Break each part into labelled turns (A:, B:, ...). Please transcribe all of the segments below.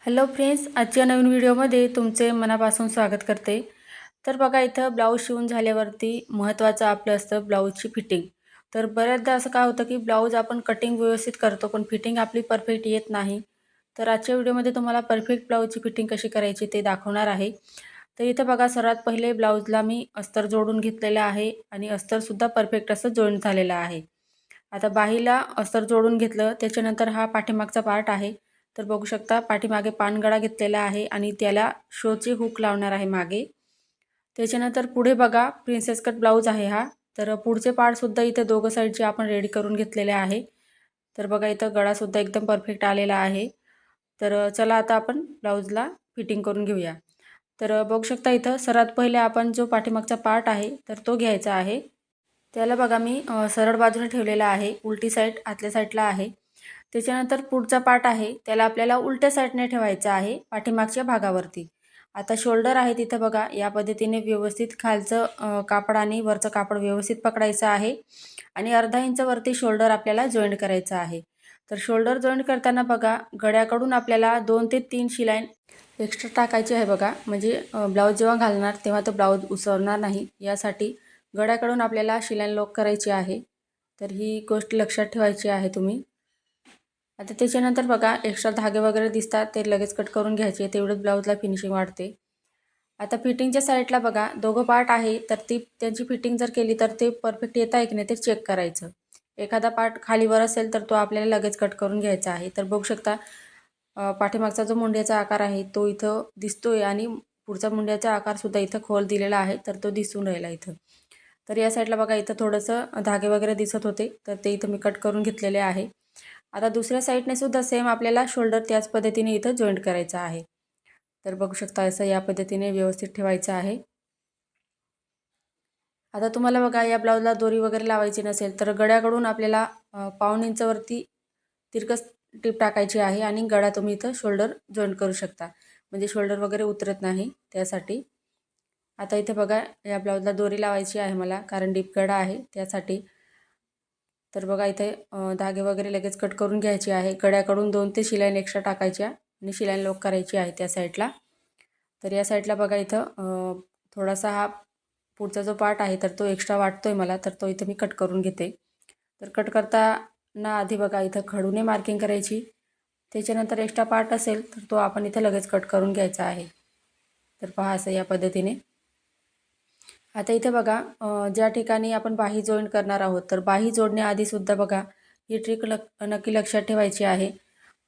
A: Hello friends, आजच्या नवीन व्हिडिओमध्ये तुमचे मनापासून स्वागत करते। तर बघा, इथं ब्लाऊज शिवून झाल्यावरती महत्त्वाचं आपलं असतं ब्लाऊजची फिटिंग। तर बऱ्याचदा असं काय होतं की ब्लाऊज आपण कटिंग व्यवस्थित करतो पण फिटिंग आपली परफेक्ट येत नाही। तर आजच्या व्हिडिओमध्ये तुम्हाला परफेक्ट ब्लाऊजची फिटिंग कशी करायची ते दाखवणार आहे। तर इथं बघा, सर्वात पहिले ब्लाऊजला मी अस्तर जोडून घेतलेलं आहे आणि अस्तरसुद्धा परफेक्ट असं जॉईंट झालेलं आहे। आता बाहीला अस्तर जोडून घेतलं, त्याच्यानंतर हा पाठीमागचा पार्ट आहे। तर बघू शकता, पाठीमागे पानगळा घेतलेला आहे आणि त्याला शोचे हुक लावणार आहे मागे। त्याच्यानंतर पुढे बघा, प्रिन्सेस कट ब्लाऊज आहे हा। तर पुढचे पार्टसुद्धा इथे दोघं साईडचे आपण रेडी करून घेतलेले आहे। तर बघा, इथं गळासुद्धा एकदम परफेक्ट आलेला आहे। तर चला आता आपण ब्लाऊजला फिटिंग करून घेऊया। तर बघू शकता, इथं सर्वात पहिले आपण जो पाठीमागचा पार्ट आहे तर तो घ्यायचा आहे। त्याला बघा, मी सरळ बाजूने ठेवलेला आहे, उलटी साईड आतल्या साईडला आहे। त्याच्यानंतर पुढचा पार्ट आहे त्याला आपल्याला उलट्या साईडने ठेवायचा आहे पाठीमागच्या भागावरती। आता शोल्डर आहे तिथं बघा, या पद्धतीने व्यवस्थित खालचं कापड आणि वरचं कापड व्यवस्थित पकडायचं आहे आणि अर्धा इंच वरती शोल्डर आपल्याला जॉईंट करायचं आहे। तर शोल्डर जॉईंट करताना बघा, गळ्याकडून आपल्याला 2 ते 3 शिलाई एक्स्ट्रा टाकायची आहे बघा, म्हणजे ब्लाऊज जेव्हा घालणार तेव्हा तो ब्लाऊज उसवणार नाही, यासाठी गळ्याकडून आपल्याला शिलाई लॉक करायची आहे। तर ही गोष्ट लक्षात ठेवायची आहे तुम्ही। आता त्याच्यानंतर बघा, एक्स्ट्रा धागे वगैरे दिसतात ते लगेच कट करून घ्यायचे, तेवढंच ब्लाऊजला फिनिशिंग वाढते। आता फिटिंगच्या साईडला बघा, दोघं पार्ट आहे तर त्यांची फिटिंग जर केली तर ते परफेक्ट येत आहे की नाही ते चेक करायचं। एखादा पार्ट खालीवर असेल तर तो आपल्याला लगेच कट करून घ्यायचा आहे। तर बघू शकता, पाठीमागचा जो मुंड्याचा आकार आहे तो इथं दिसतोय आणि पुढचा मुंड्याचा आकारसुद्धा इथं खोल दिलेला आहे, तर तो दिसून राहिला इथं। तर या साईडला बघा, इथं थोडंसं धागे वगैरे दिसत होते तर ते इथं मी कट करून घेतलेले आहे। आता दुसऱ्या साईडने सुद्धा सेम आपल्याला शोल्डर त्याच पद्धतीने इथं जॉईंट करायचा आहे। तर बघू शकता, असं या पद्धतीने व्यवस्थित ठेवायचं आहे। आता तुम्हाला बघा, या ब्लाऊजला दोरी वगैरे लावायची नसेल तर गळ्याकडून आपल्याला पाऊण इंचावरती तिरकस टीप टाकायची आहे आणि गळा तुम्ही इथं शोल्डर जॉईंट करू शकता, म्हणजे शोल्डर वगैरे उतरत नाही त्यासाठी। आता इथे बघा, या ब्लाऊजला दोरी लावायची आहे मला, कारण डीप गळा आहे त्यासाठी। तर बघा, इथे धागे वगैरे लगेच कट करून घ्यायचे आहे। गळ्याकडून 2 ते शिलाई एक्स्ट्रा टाकायच्या आणि शिलाई लॉक करायची आहे त्या साईडला। तर या साईडला बघा, इथं थोडासा हा पुढचा जो पार्ट आहे तर तो एक्स्ट्रा वाटतोय मला, तर तो इथं मी कट करून घेते। तर कट करताना आधी बघा, इथं खडूने मार्किंग करायची, त्याच्यानंतर एक्स्ट्रा पार्ट असेल तर तो आपण इथं लगेच कट करून घ्यायचा आहे। तर पहा, असं या पद्धतीने। आता इथे बघा, ज्या ठिकाणी आपण बाही जॉईंट करणार आहोत तर बाही जोडण्याआधी सुद्धा बघा, ही ट्रिक नक्की लक्षात ठेवायची आहे।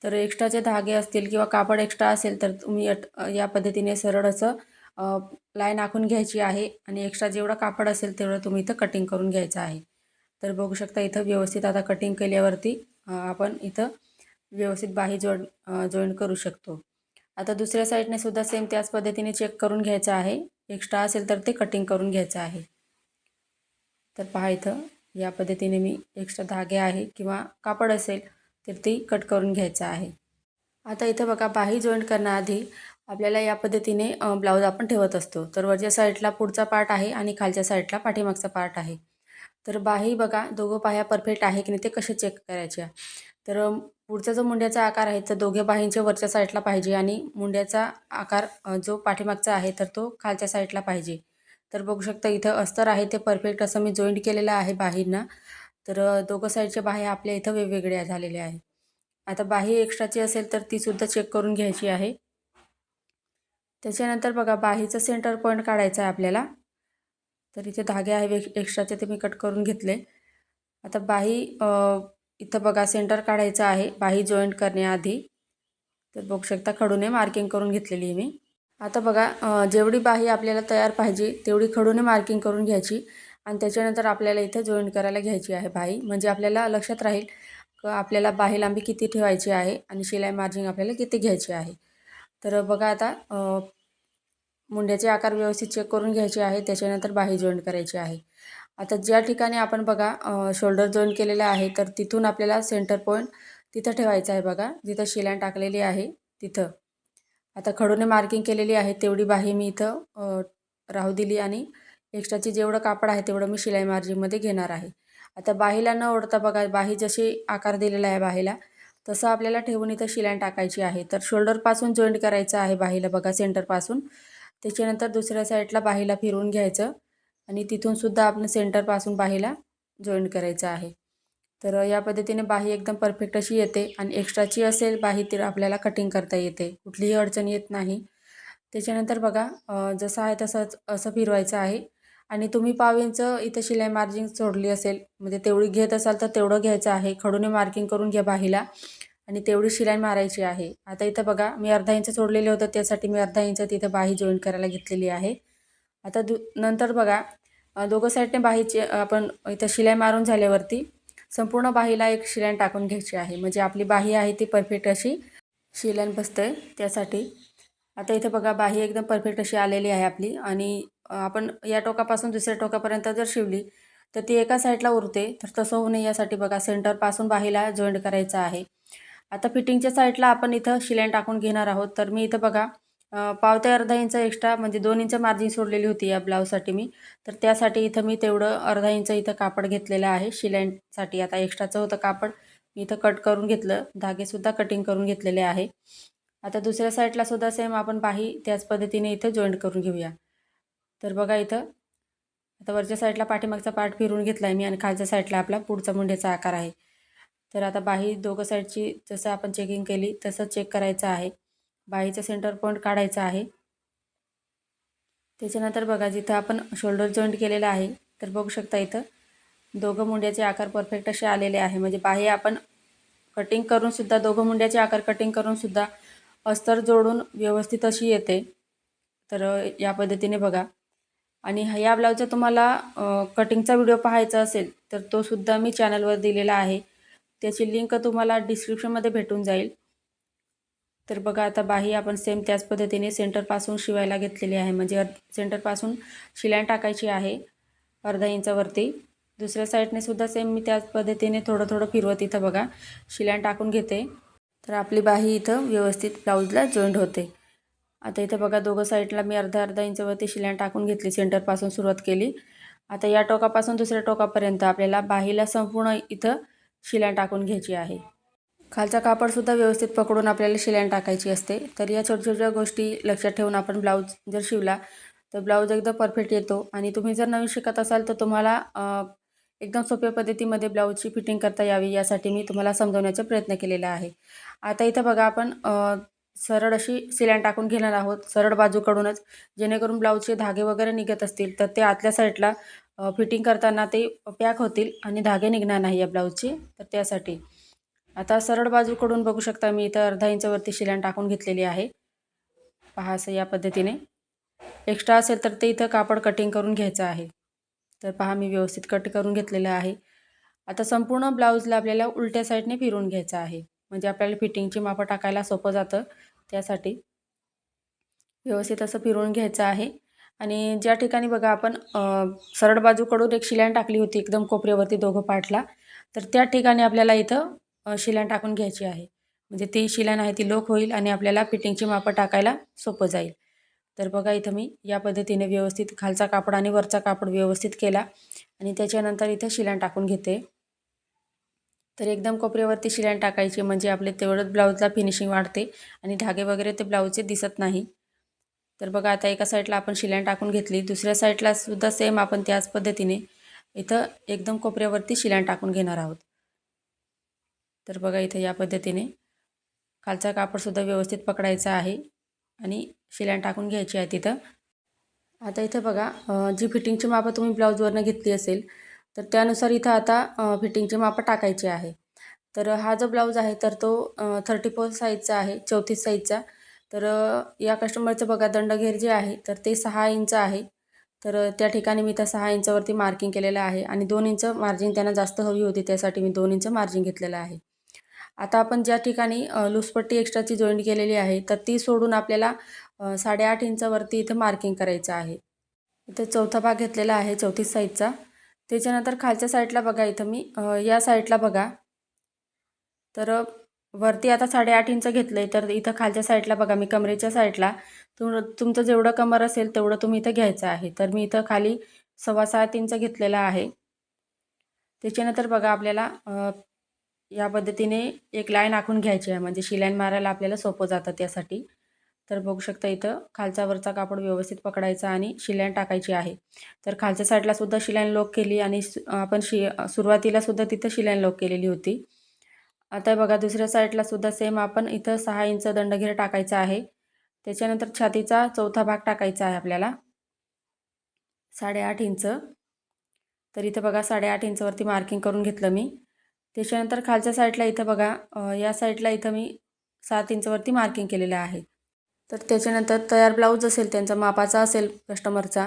A: तर एक्स्ट्राचे धागे असतील किंवा कापड एक्स्ट्रा असेल तर तुम्ही या पद्धतीने सरळ असं लाईन आखून घ्यायची आहे आणि एक्स्ट्रा जेवढं कापड असेल तेवढं तुम्ही इथं कटिंग करून घ्यायचं आहे। तर बघू शकता, इथं व्यवस्थित आता कटिंग केल्यावरती आपण इथं व्यवस्थित बाही जॉईंट करू शकतो। आता दुसऱ्या साईडने सुद्धा सेम त्याच पद्धतीने चेक करून घ्यायचं आहे, एक्स्ट्रा असेल तर ते कटिंग करून घ्यायचं आहे। तर पहा, इथं या पद्धतीने मी एक्स्ट्रा धागे आहे किंवा कापड असेल तर ती कट करून घ्यायचं आहे। आता इथं बघा, बाही जॉईंट करण्याआधी आपल्याला या पद्धतीने ब्लाऊज आपण ठेवत असतो। तर वरच्या साईडला पुढचा पार्ट आहे आणि खालच्या साईडला पाठीमागचा पार्ट आहे। तर बाही बघा, दोघं बाह्या परफेक्ट आहे की नाही ते कसे चेक करायच्या। तर पुढचा जो मुंड्याचा आकार आहे तर दोघे बाहींच्या वरच्या साईडला पाहिजे आणि मुंड्याचा आकार जो पाठीमागचा आहे तर तो खालच्या साईडला पाहिजे। तर बघू शकता, इथं अस्तर आहे ते परफेक्ट असं मी जॉईंट केलेलं आहे बाहींना। तर दोघं साईडच्या बाह्या आपल्या इथं वेगवेगळ्या झालेल्या आहेत। आता बाही एक्स्ट्राची असेल तर ती सुद्धा चेक करून घ्यायची आहे। त्याच्यानंतर बघा, बाहीचं सेंटर पॉईंट काढायचा आहे आपल्याला। तर इथे धागे आहे एक्स्ट्राचे ते मी कट करून घेतले। आता बाही इथं बघा, सेंटर काढायचं आहे बाही जॉईंट करण्याआधी। तर बघू शकता, खडूने मार्किंग करून घेतलेली आहे मी। आता बघा, जेवढी बाही आपल्याला तयार पाहिजे तेवढी खडूने मार्किंग करून घ्यायची आणि त्याच्यानंतर आपल्याला इथं जॉईंट करायला घ्यायची आहे बाही, म्हणजे आपल्याला लक्षात राहील की आपल्याला बाही लांबी किती ठेवायची आहे आणि शिलाई मार्जिन आपल्याला किती घ्यायची आहे। तर बघा, आता मुंड्याचे आकार व्यवस्थित चेक करून घ्यायचे आहे, त्याच्यानंतर बाही जॉईंट करायची आहे। आता ज्या ठिकाणी आपण बघा शोल्डर जॉईंट केलेलं आहे तर तिथून आपल्याला सेंटर पॉईंट तिथं ठेवायचं आहे बघा, जिथं शिलाई टाकलेली आहे तिथं। आता खडूने मार्किंग केलेली आहे तेवढी बाही मी इथं राहू दिली आणि एक्स्ट्राचे जेवढं कापड आहे तेवढं मी शिलाई मार्जिनमध्ये घेणार आहे। आता बाहीला न ओढता बघा, बाही जशी आकार दिलेला आहे बाहीला तसं आपल्याला ठेवून इथं शिलाई टाकायची आहे. तर शोल्डरपासून जॉईंट करायचं आहे बाहीला बघा, सेंटरपासून. त्याच्यानंतर दुसऱ्या साईडला बाहीला फिरवून घ्यायचं आणि तिथूनसुद्धा आपण सेंटरपासून बाहीला जॉईंट करायचं आहे. तर या पद्धतीने बाही एकदम परफेक्ट अशी येते आणि एक्स्ट्राची असेल बाही तर आपल्याला कटिंग करता येते, कुठलीही अडचण येत नाही. त्याच्यानंतर बघा जसं आहे तसंच असं फिरवायचं आहे आणि तुम्ही पाव इंच इथं शिलाई मार्जिन सोडली असेल, म्हणजे तेवढी घेत असाल तर तेवढं घ्यायचं आहे. खडूने मार्किंग करून घ्या बाहीला आणि तेवढी शिलाई मारायची आहे. आता इथं बघा मी अर्धा इंच सोडलेलं होतं, त्यासाठी मी अर्धा इंच तिथं बाही जॉईन करायला घेतलेली आहे. आता नंतर बघा दोघं साईडने बाहीची आपण इथं शिलाई मारून झाल्यावरती संपूर्ण बाहीला एक शिलाई टाकून घ्यायची आहे, म्हणजे आपली बाही आहे ती परफेक्ट अशी शिलाई बसते त्यासाठी. आता इथे बघा बाही एकदम परफेक्ट अशी आलेली आहे आपली आणि आपण या टोकापासून दुसऱ्या टोकापर्यंत जर शिवली तर ती एका साईडला उरते. तर तसं होऊ नये यासाठी बघा सेंटरपासून बाहीला जॉईंट करायचं आहे. आता फिटिंगच्या साईडला आपण इथं शिलाई टाकून घेणार आहोत. तर मी इथं बघा पाव ते अर्धा इंच एक्स्ट्रा म्हणजे 2 इंच मार्जिन सोडलेली होती या ब्लाऊजसाठी मी. तर त्यासाठी इथं मी तेवढं अर्धा इंच इथं कापड घेतलेलं आहे शिलाईसाठी. आता एक्स्ट्राचं होतं कापड मी इथं कट करून घेतलं, धागेसुद्धा कटिंग करून घेतलेले आहे. आता दुसऱ्या साईडला सुद्धा सेम आपण बाही त्याच पद्धतीने इथं जॉईंट करून घेऊया. तर बघा इथं आता वरच्या साईडला पाठीमागचा पार्ट फिरून घेतला आहे मी आणि खालच्या साईडला आपला पुढचा मुंड्याचा आकार आहे. तर आता बाही दोघं साईडची जसं आपण चेकिंग केली तसं चेक करायचं आहे. बाहीचा सेंटर पॉईंट काढायचा आहे. त्याच्यानंतर बघा जिथं आपण शोल्डर जॉईंट केलेला आहे तर बघू शकता इथं दोघं मुंड्याचे आकार परफेक्ट असे आलेले आहे. म्हणजे बाही आपण कटिंग करूनसुद्धा दोघं मुंड्याचे आकार कटिंग करूनसुद्धा अस्तर जोडून व्यवस्थित अशी येते. तर या पद्धतीने बघा आणि या ब्लाऊजचा तुम्हाला कटिंगचा व्हिडिओ पाहायचा असेल तर तो सुद्धा मी चॅनलवर दिलेला आहे. त्याची लिंक तुम्हाला डिस्क्रिप्शनमध्ये भेटून जाईल. तर बघा आता बाही आपण सेम त्याच पद्धतीने सेंटरपासून शिवायला घेतलेली आहे, म्हणजे सेंटरपासून शिलाई टाकायची आहे अर्धा इंचावरती. दुसऱ्या साईडने सुद्धा सेम मी त्याच पद्धतीने थोडं थोडं फिरवत इथं बघा शिलाई टाकून घेते. तर आपली बाही इथं व्यवस्थित ब्लाऊजला जॉईंट होते. आता इथं बघा दोघं साईडला मी अर्धा अर्धा इंचावरती शिलाई टाकून घेतली, सेंटरपासून सुरुवात केली. आता या टोकापासून दुसऱ्या टोकापर्यंत आपल्याला बाहीला संपूर्ण इथं शिलाई टाकून घ्यायची आहे. खालचा कापडसुद्धा व्यवस्थित पकडून आपल्याला शिलाई टाकायची असते. तर या छोट्या छोट्या गोष्टी लक्षात ठेवून आपण ब्लाऊज जर शिवला तर ब्लाऊज एकदम परफेक्ट येतो. आणि तुम्ही जर नवीन शिकत असाल तर तुम्हाला एकदम सोप्या पद्धतीमध्ये ब्लाऊजची फिटिंग करता यावी यासाठी मी तुम्हाला समजवण्याचा प्रयत्न केलेला आहे. आता इथं बघा आपण सरळ अशी शिलाई टाकून घेणार आहोत, सरळ बाजूकडूनच, जेणेकरून ब्लाऊजचे धागे वगैरे निघत असतील तर ते आतल्या साईडला फिटिंग करताना ते पॅक होतील आणि धागे निघणार नाही या ब्लाऊजचे. तर त्यासाठी आता सरळ बाजूकडून बघू शकता मी इथं अर्धा इंचावरती शिलाई टाकून घेतलेली आहे. पहा असं या पद्धतीने. एक्स्ट्रा असेल तर ते इथं कापड कटिंग करून घ्यायचं आहे. तर पहा मी व्यवस्थित कट करून घेतलेलं आहे. आता संपूर्ण ब्लाऊजला आपल्याला उलट्या साईडने फिरवून घ्यायचं आहे, म्हणजे आपल्याला फिटिंगची मापं टाकायला सोपं जातं. त्यासाठी व्यवस्थित असं फिरवून घ्यायचं आहे. आणि ज्या ठिकाणी बघा आपण सरळ बाजूकडून एक शिलाई टाकली होती एकदम कोपऱ्यावरती दोघं पार्टला, तर त्या ठिकाणी आपल्याला इथं शिलाई टाकून घ्यायची आहे, म्हणजे ती शिलाई आहे ती लोक होईल आणि आपल्याला फिटिंगची मापं टाकायला सोपं जाईल. तर बघा इथं मी या पद्धतीने व्यवस्थित खालचा कापड आणि वरचा कापड व्यवस्थित केला आणि त्याच्यानंतर इथं शिलाई टाकून घेते. तर एकदम कोपऱ्यावरती शिलाई टाकायची, म्हणजे आपले तेवढंच ब्लाऊजला फिनिशिंग वाढते आणि धागे वगैरे ते ब्लाऊजचे दिसत नाही. तर बघा आता एका साईडला आपण शिलाई टाकून घेतली, दुसऱ्या साईडला सुद्धा सेम आपण त्याच पद्धतीने इथं एकदम कोपऱ्यावरती शिलाई टाकून घेणार आहोत. तर बघा इथं या पद्धतीने खालचा कापडसुद्धा व्यवस्थित पकडायचा आहे आणि शिलाई टाकून घ्यायची आहे तिथं. आता इथं बघा जी फिटिंगची मापं तुम्ही ब्लाऊजवरनं घेतली असेल तर त्यानुसार इथं आता फिटिंगची मापं टाकायची आहे. तर हा जो ब्लाऊज आहे तर तो 34 साईजचा आहे, 34 साईजचा. तर या कस्टमरचं बघा दंडघेर जे आहे तर ते 6 इंच आहे. तर त्या ठिकाणी मी त्या 6 इंचावरती मार्किंग केलेलं आहे आणि 2 इंच मार्जिन त्यांना जास्त हवी होती, त्यासाठी मी 2 इंच मार्जिन घेतलेलं आहे. आता आपण ज्या ठिकाणी लूजपट्टी एक्स्ट्राची जॉईंट केलेली आहे तर ती सोडून आपल्याला 8.5 इंचावरती इथं मार्किंग करायचं आहे. इथं चौथा भाग घेतलेला आहे 34 साईजचा. त्याच्यानंतर खालच्या साईडला बघा इथं मी या साईडला बघा तर वरती आता 8.5 इंच घेतलं आहे, तर इथं खालच्या साईडला बघा मी कमरेच्या साईडला तुमचं जेवढं कमर असेल तेवढं तुम्ही इथं घ्यायचं आहे. तर मी इथं खाली 6.25 इंच घेतलेला आहे. त्याच्यानंतर बघा आपल्याला या पद्धतीने एक लाईन आखून घ्यायची आहे, म्हणजे शिलाई मारायला आपल्याला सोपं जातं त्यासाठी. तर बघू शकता इथं खालचा वरचा कापड व्यवस्थित पकडायचा आणि शिलाई टाकायची आहे. तर खालच्या साईडला सुद्धा शिलाई लॉक केली आणि आपण सुरुवातीला सुद्धा तिथं शिलाई लॉक केलेली होती. आता बघा दुसऱ्या साईडला सुद्धा सेम आपण इथं 6 इंच दंडघेर टाकायचा आहे. त्याच्यानंतर छातीचा चौथा भाग टाकायचा आहे आपल्याला 8.5 इंच. तर इथं बघा 8.5 इंचवरती मार्किंग करून घेतलं मी. त्याच्यानंतर खालच्या साईडला इथं बघा या साईडला इथं मी 7 इंचवरती मार्किंग केलेलं आहे. तर त्याच्यानंतर तयार ब्लाऊज असेल त्यांचा मापाचा असेल कस्टमरचा,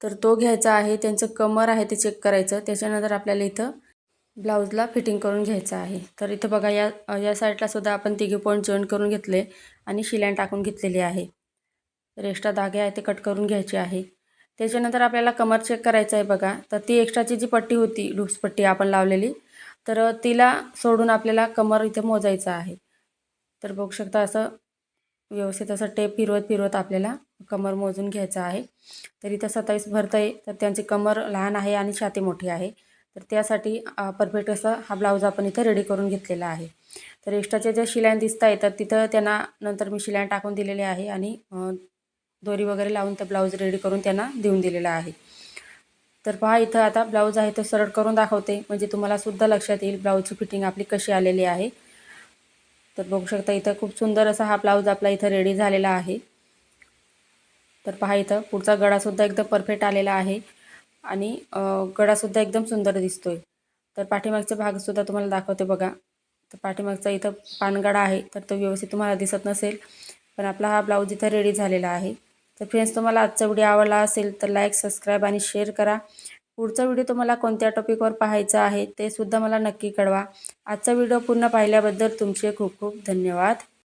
A: तर तो घ्यायचा आहे. त्यांचं कमर आहे ते चेक करायचं. त्याच्यानंतर आपल्याला इथं ब्लाऊजला फिटिंग करून घ्यायचं आहे. तर इथं बघा या साईडला सुद्धा आपण तिघे पॉईंट जॉईन करून घेतले आणि शिलाई टाकून घेतलेली आहे. तर एक्स्ट्रा धागे आहे ते कट करून घ्यायचे आहे. त्याच्यानंतर आपल्याला कमर चेक करायचं आहे बघा. तर ती एक्स्ट्राची जी पट्टी होती, लूज पट्टी आपण लावलेली, तर तिला सोडून आपल्याला कमर इथे मोजायचं आहे. तर बघू शकता असं व्यवस्थित असं टेप फिरवत आपल्याला कमर मोजून घ्यायचं आहे. तर इथं 27 भरतं आहे, तर त्यांची कमर लहान आहे आणि छाती मोठी आहे. तर त्यासाठी परफेक्ट असा हा ब्लाऊज आपण इथं रेडी करून घेतलेला आहे. तर एक्स्ट्राच्या ज्या शिलाई दिसत आहेत तर तिथं त्यांना नंतर मी शिलाई टाकून दिलेली आहे आणि दोरी वगैरे लावून ते ब्लाऊज रेडी करून त्यांना देऊन दिलेला आहे. तर पहा इथं आता ब्लाऊज आहे तो सरळ करून दाखवते, म्हणजे तुम्हाला सुद्धा लक्षात येईल ब्लाऊजची फिटिंग आपली कशी आलेली आहे. तर बघू शकता इथं खूप सुंदर असा हा ब्लाऊज आपला इथं रेडी झालेला आहे. तर पहा इथं पुढचा गळासुद्धा एकदम परफेक्ट आलेला आहे आणि गळासुद्धा एकदम सुंदर दिसतोय. तर पाठीमागचा भागसुद्धा तुम्हाला दाखवते बघा. तर पाठीमागचा इथं पानगळा आहे, तर तो व्यवस्थित तुम्हाला दिसत नसेल, पण आपला हा ब्लाऊज इथं रेडी झालेला आहे. तर फ्रेंड्स, तुम्हाला आजचा व्हिडिओ आवडला असेल तर लाईक, सबस्क्राईब आणि शेअर करा. पुढचा व्हिडिओ तुम्हाला कोणत्या टॉपिकवर पाहायचा आहे ते सुद्धा मला नक्की कळवा. आजचा व्हिडिओ पूर्ण पाहिल्याबद्दल तुमचे खूप खूप धन्यवाद.